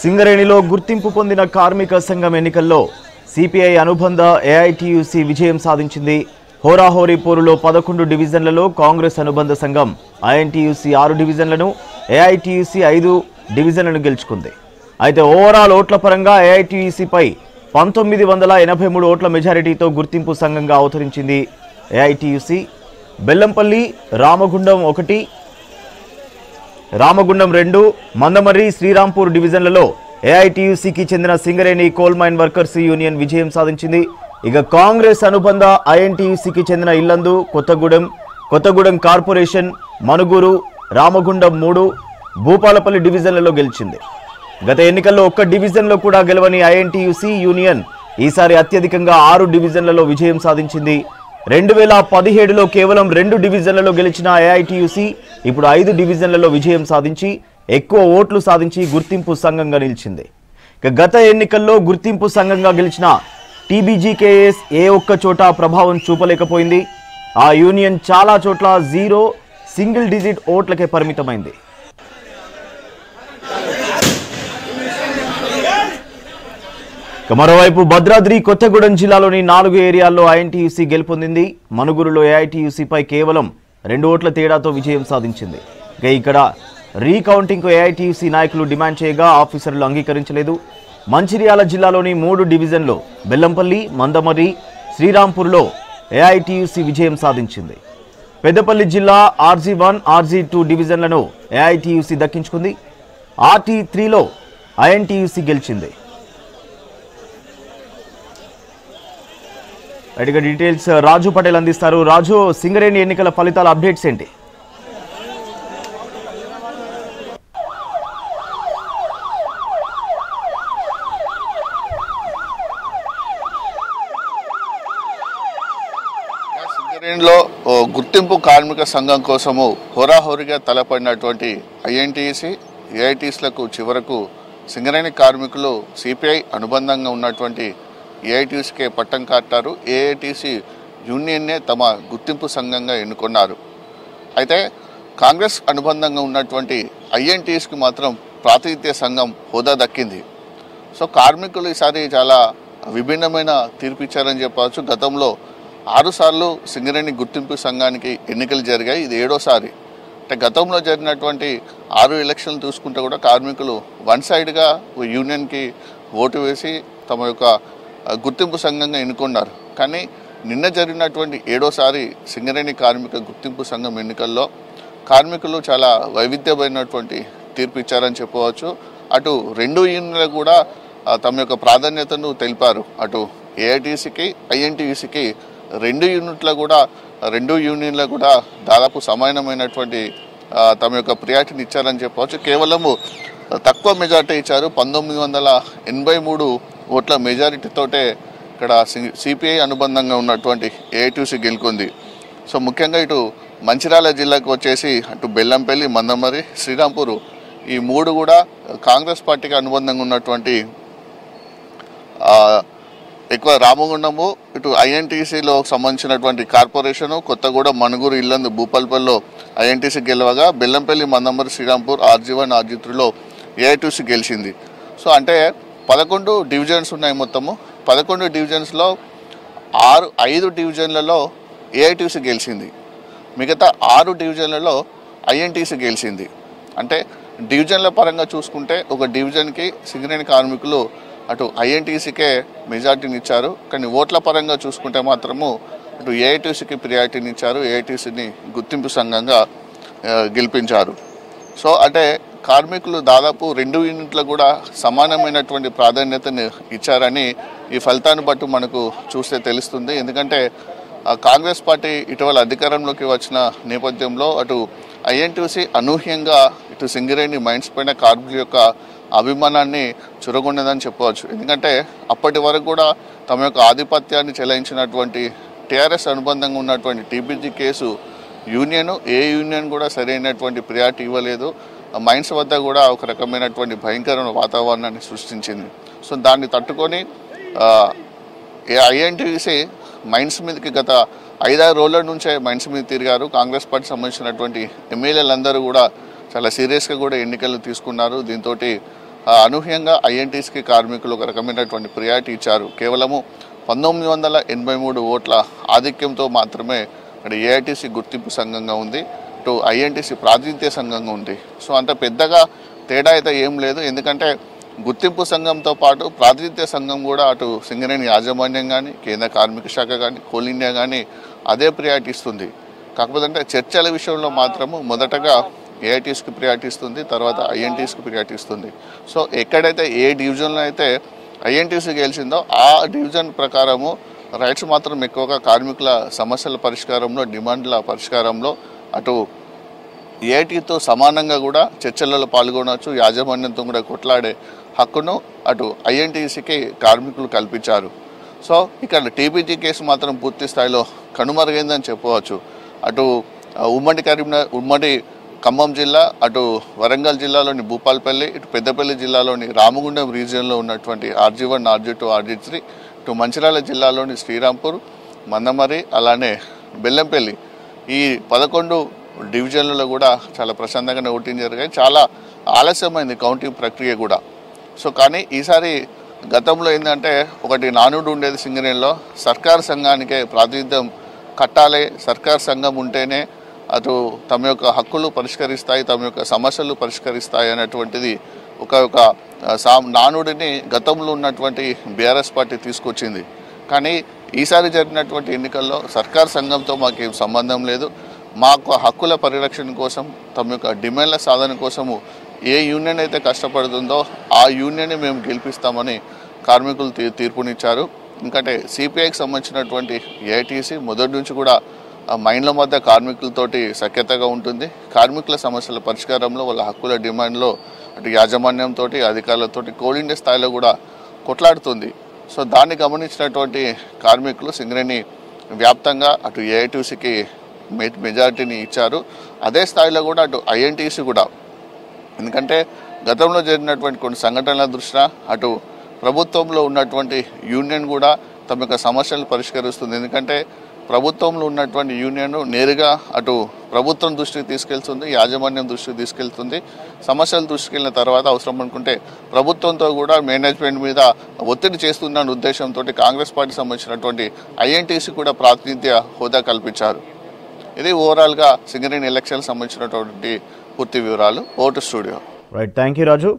సింగరేణిలో గుర్తింపు పొందిన కార్మిక సంఘం ఎన్నికల్లో సిపిఐ అనుబంధ ఏఐటియుసి విజయం సాధించింది. హోరాహోరీ పోరులో 11 డివిజన్లలో కాంగ్రెస్ అనుబంధ సంఘం ఐఎన్టీయూసీ 6 డివిజన్లను, ఏఐటియుసి 5 డివిజన్లను గెలుచుకుంది. అయితే ఓవరాల్ ఓట్ల పరంగా ఏఐటియుసిపై 1983 ఓట్ల మెజారిటీతో గుర్తింపు సంఘంగా అవతరించింది. ఏఐటియుసి బెల్లంపల్లి, రామగుండం 1, రామగుండం 2, మందమర్రి, శ్రీరాంపూర్ డివిజన్లలో ఏఐటియుసికి చెందిన Singareni coal mine workers union విజయం సాధించింది. ఇక కాంగ్రెస్ అనుబంధ ఐఎన్టీయూసికి చెందిన ఇల్లందు, కొత్తగూడెం కార్పొరేషన్, మనుగూరు, రామగుండం 3, భూపాలపల్లి డివిజన్లలో గెలిచింది. గత ఎన్నికల్లో ఒక్క డివిజన్లో కూడా గెలవని ఐఎన్టీయూసి యూనియన్ ఈసారి అత్యధికంగా 6 డివిజన్లలో విజయం సాధించింది. 2017లో కేవలం 2 డివిజన్లలో గెలిచిన ఏఐటియుసి ఇప్పుడు 5 డివిజన్లలో విజయం సాధించి ఎక్కువ ఓట్లు సాధించి గుర్తింపు సంఘంగా నిలిచింది. గత ఎన్నికల్లో గుర్తింపు సంఘంగా గెలిచిన టీబీజీకేఎస్ ఏ ఒక్క చోట ప్రభావం చూపలేకపోయింది. ఆ యూనియన్ చాలా చోట్ల 0 సింగిల్ డిజిట్ ఓట్లకే పరిమితమైంది. మరోవైపు భద్రాద్రి కొత్తగూడెం జిల్లాలోని 4 ఏరియాల్లో ఐఎన్టీయూసీ గెలుపొందింది. మనుగురులో ఏఐటీయూసీపై కేవలం 2 ఓట్ల తేడాతో విజయం సాధించింది. ఇక్కడ రీకౌంటింగ్కు ఏఐటీయూసీ నాయకులు డిమాండ్ చేయగా ఆఫీసర్లు అంగీకరించలేదు. మంచిర్యాల జిల్లాలోని 3 డివిజన్లు బెల్లంపల్లి, మందమర్రి, శ్రీరాంపూర్లో ఏఐటీయూసీ విజయం సాధించింది. పెద్దపల్లి జిల్లా RG1, RG2 డివిజన్లను ఏఐటీయూసీ దక్కించుకుంది. RT3లో ఐఎన్టీయూసీ గెలిచింది. రైట్గా డీటెయిల్స్ రాజు పటేల్ అందిస్తారు. రాజు, సింగరేణి ఎన్నికల ఫలితాల అప్డేట్స్ ఏంటి? సింగరేణిలో గుర్తింపు కార్మిక సంఘం కోసము హోరాహోరీగా తలపడినటువంటి ఐఎన్టీయూసీ, ఏఐటీసీలకు చివరకు సింగరేణి కార్మికులు సిపిఐ అనుబంధంగా ఉన్నటువంటి ఏఐటీసీకే పట్టం కట్టారు. ఏఐటీసీ యూనియన్నే తమ గుర్తింపు సంఘంగా ఎన్నుకున్నారు. అయితే కాంగ్రెస్ అనుబంధంగా ఉన్నటువంటి ఐఎన్టీసీకి మాత్రం ప్రాతినిధ్య సంఘం హోదా దక్కింది. సో కార్మికులు ఈసారి చాలా విభిన్నమైన తీర్పు ఇచ్చారని చెప్పవచ్చు. గతంలో 6 సార్లు సింగరేణి గుర్తింపు సంఘానికి ఎన్నికలు జరిగాయి. ఇది 7వ సారి. అంటే గతంలో జరిగినటువంటి 6 ఎలక్షన్లు చూసుకుంటే కూడా కార్మికులు వన్ సైడ్గా యూనియన్కి ఓటు వేసి తమ యొక్క గుర్తింపు సంఘంగా ఎన్నుకున్నారు. కానీ నిన్న జరిగినటువంటి 7వ సారి సింగరేణి కార్మిక గుర్తింపు సంఘం ఎన్నికల్లో కార్మికులు చాలా వైవిధ్యమైనటువంటి తీర్పు ఇచ్చారని చెప్పవచ్చు. అటు 2 యూనియన్లు కూడా తమ యొక్క ప్రాధాన్యతను తెలిపారు. అటు ఏఐటీసీకి, ఐఎన్టీయూసీకి 2 యూనియన్లు కూడా దాదాపు సమానమైనటువంటి తమ యొక్క ప్రియారిటీని ఇచ్చారని చెప్పవచ్చు. కేవలము తక్కువ మెజార్టీ ఇచ్చారు. 1983 ఓట్ల మెజారిటీతోటే ఇక్కడ సిపిఐ అనుబంధంగా ఉన్నటువంటి ఏఐటీసీ గెలుకుంది. సో ముఖ్యంగా ఇటు మంచిర్యాల జిల్లాకు వచ్చేసి అటు బెల్లంపల్లి, మందమర్రి, శ్రీరాంపూర్ ఈ 3 కూడా కాంగ్రెస్ పార్టీకి అనుబంధంగా ఉన్నటువంటి ఎక్కువ రామగుండము, ఇటు ఐఎన్టీసీలో సంబంధించినటువంటి కార్పొరేషను, కొత్తగూడెం, మనుగూరు, ఇల్లందు, భూపాలపల్లిలో ఐఎన్టీసీ గెలవగా బెల్లంపల్లి, మందమర్రి, శ్రీరాంపూర్, RG1, RG3లో ఏఐటీసీ గెలిచింది. సో అంటే 11 డివిజన్స్ ఉన్నాయి. మొత్తము 11 డివిజన్స్లో 5 డివిజన్లలో ఏఐటీసీ గెలిచింది. మిగతా 6 డివిజన్లలో ఐఎన్టీసీ గెలిచింది. అంటే డివిజన్ల పరంగా చూసుకుంటే ఒక డివిజన్కి సింగరేణి కార్మికులు అటు ఐఎన్టీసీకే మెజార్టీని ఇచ్చారు. కానీ ఓట్ల పరంగా చూసుకుంటే మాత్రము అటు ఏఐటీసీకి ప్రియారిటీని ఇచ్చారు. ఏఐటీసీని గుర్తింపు సంఘంగా గెలిపించారు. సో అంటే కార్మికులు దాదాపు 2 యూనిట్లు కూడా సమానమైనటువంటి ప్రాధాన్యతను ఇచ్చారని ఈ ఫలితాన్ని బట్టి మనకు చూస్తే తెలుస్తుంది. ఎందుకంటే కాంగ్రెస్ పార్టీ ఇటీవల అధికారంలోకి వచ్చిన నేపథ్యంలో అటు ఐఎన్టీసీ అనూహ్యంగా ఇటు సింగరేణి మైన్స్ పైన కార్మికుల యొక్క అభిమానాన్ని చురగొన్నదని చెప్పవచ్చు. ఎందుకంటే అప్పటి వరకు కూడా తమ యొక్క ఆధిపత్యాన్ని చెలాయించినటువంటి టీఆర్ఎస్ అనుబంధంగా ఉన్నటువంటి టీబీజీ కేసు ఏ యూనియన్ కూడా సరైనటువంటి ప్రియారిటీ ఇవ్వలేదు. మైన్స్ వద్ద కూడా ఒక రకమైనటువంటి భయంకరమైన వాతావరణాన్ని సృష్టించింది. సో దాన్ని తట్టుకొని ఐఎన్టీసీ మైన్స్ మీదకి గత 5-6 రోజుల నుంచే మైన్స్ మీద తిరిగారు. కాంగ్రెస్ పార్టీ సంబంధించినటువంటి ఎమ్మెల్యేలందరూ కూడా చాలా సీరియస్గా కూడా ఎన్నికలు తీసుకున్నారు. దీంతో అనూహ్యంగా ఐఎన్టీసీకి కార్మికులు ఒక రకమైనటువంటి ప్రియారిటీ ఇచ్చారు. కేవలము 1983 ఓట్ల ఆధిక్యంతో మాత్రమే ఇక్కడ ఏఐటీసీ గుర్తింపు సంఘంగా ఉంది, ఇటు ఐఎన్టీసీ ప్రాతినిధ్య సంఘంగా ఉంది. సో అంత పెద్దగా తేడా అయితే ఏం లేదు. ఎందుకంటే గుర్తింపు సంఘంతో పాటు ప్రాతినిధ్య సంఘం కూడా అటు సింగరేణి యాజమాన్యం కానీ, కేంద్ర కార్మిక శాఖ కానీ, కోల్ ఇండియా కానీ అదే ప్రియారిటీ ఇస్తుంది. కాకపోతే అంటే చర్చల విషయంలో మాత్రము మొదటగా ఏఐటీసీకి ప్రియారిటీ ఇస్తుంది, తర్వాత ఐఎన్టీసీకి ప్రియారిటీ ఇస్తుంది. సో ఎక్కడైతే ఏ డివిజన్లో అయితే ఐఎన్టీసీ గెలిచిందో ఆ డివిజన్ ప్రకారము రైట్స్ మాత్రం ఎక్కువగా కార్మికుల సమస్యల పరిష్కారంలో, డిమాండ్ల పరిష్కారంలో అటు ఏఐటీతో సమానంగా కూడా చర్చలలో పాల్గొనవచ్చు, యాజమాన్యంతో కూడా కొట్లాడే హక్కును అటు ఐఎన్టీసీకి కార్మికులు కల్పించారు. సో ఇక్కడ టీపీజీ కేసు మాత్రం పూర్తి స్థాయిలో కనుమరుగైందని చెప్పవచ్చు. అటు ఉమ్మడి ఖమ్మం జిల్లా, అటు వరంగల్ జిల్లాలోని భూపాల్పల్లి, ఇటు పెద్దపల్లి జిల్లాలోని రామగుండం రీజియన్లో ఉన్నటువంటి RG1, RG2, RG3, ఇటు మంచిర్యాల జిల్లాలోని శ్రీరాంపూర్, మందమరి, అలానే బెల్లంపల్లి ఈ 11 డివిజన్లలో కూడా చాలా ప్రశాంతంగానే ఓటింగ్ జరిగాయి. చాలా ఆలస్యమైంది కౌంటింగ్ ప్రక్రియ కూడా. సో కానీ ఈసారి గతంలో ఏంటంటే ఒకటి నానుడు ఉండేది సింగరేణిలో, సర్కార్ సంఘానికే ప్రాతినిధ్యం కట్టాలి, సర్కార్ సంఘం ఉంటేనే అటు తమ యొక్క హక్కులు పరిష్కరిస్తాయి, తమ యొక్క సమస్యలు పరిష్కరిస్తాయి అనేటువంటిది ఒక నానుడిని గతంలో ఉన్నటువంటి బీఆర్ఎస్ పార్టీ తీసుకొచ్చింది. కానీ ఈసారి జరిగినటువంటి ఎన్నికల్లో సర్కార్ సంఘంతో మాకేం సంబంధం లేదు, మాకు హక్కుల పరిరక్షణ కోసం, తమ యొక్క డిమాండ్ల సాధన కోసము ఏ యూనియన్ అయితే కష్టపడుతుందో ఆ యూనియన్ని మేము గెలిపిస్తామని కార్మికులు తీర్పునిచ్చారు. ఎందుకంటే సిపిఐకి సంబంధించినటువంటి ఏఐటీసీ మొదటి నుంచి కూడా మైండ్ల మధ్య కార్మికులతోటి సఖ్యతగా ఉంటుంది. కార్మికుల సమస్యల పరిష్కారంలో, వాళ్ళ హక్కుల డిమాండ్లో అటు యాజమాన్యంతో, అధికారులతో, కోల్ ఇండియా స్థాయిలో కూడా కొట్లాడుతుంది. సో దాన్ని గమనించినటువంటి కార్మికులు సింగరేణి వ్యాప్తంగా అటు ఏఐటీసీకి మెజారిటీని ఇచ్చారు. అదే స్థాయిలో కూడా అటు ఐఎన్టీసీ కూడా, ఎందుకంటే గతంలో జరిగినటువంటి కొన్ని సంఘటనల దృష్ట్యా అటు ప్రభుత్వంలో ఉన్నటువంటి యూనియన్ కూడా తమ యొక్క సమస్యలు పరిష్కరిస్తుంది. ఎందుకంటే ప్రభుత్వంలో ఉన్నటువంటి యూనియన్ నేరుగా అటు ప్రభుత్వం దృష్టికి తీసుకెళ్తుంది, యాజమాన్యం దృష్టికి తీసుకెళ్తుంది. సమస్యలు దృష్టికి వెళ్ళిన తర్వాత అవసరం అనుకుంటే ప్రభుత్వంతో కూడా మేనేజ్మెంట్ మీద ఒత్తిడి చేస్తుందన్న ఉద్దేశంతో కాంగ్రెస్ పార్టీకి సంబంధించినటువంటి ఐఎన్టీసీ కూడా ప్రాతినిధ్య హోదా కల్పించారు. ఇది ఓవరాల్గా సింగరేణి ఎలక్షన్ సంబంధించినటువంటి పూర్తి వివరాలు. Vote studio. Right, thank you Raju.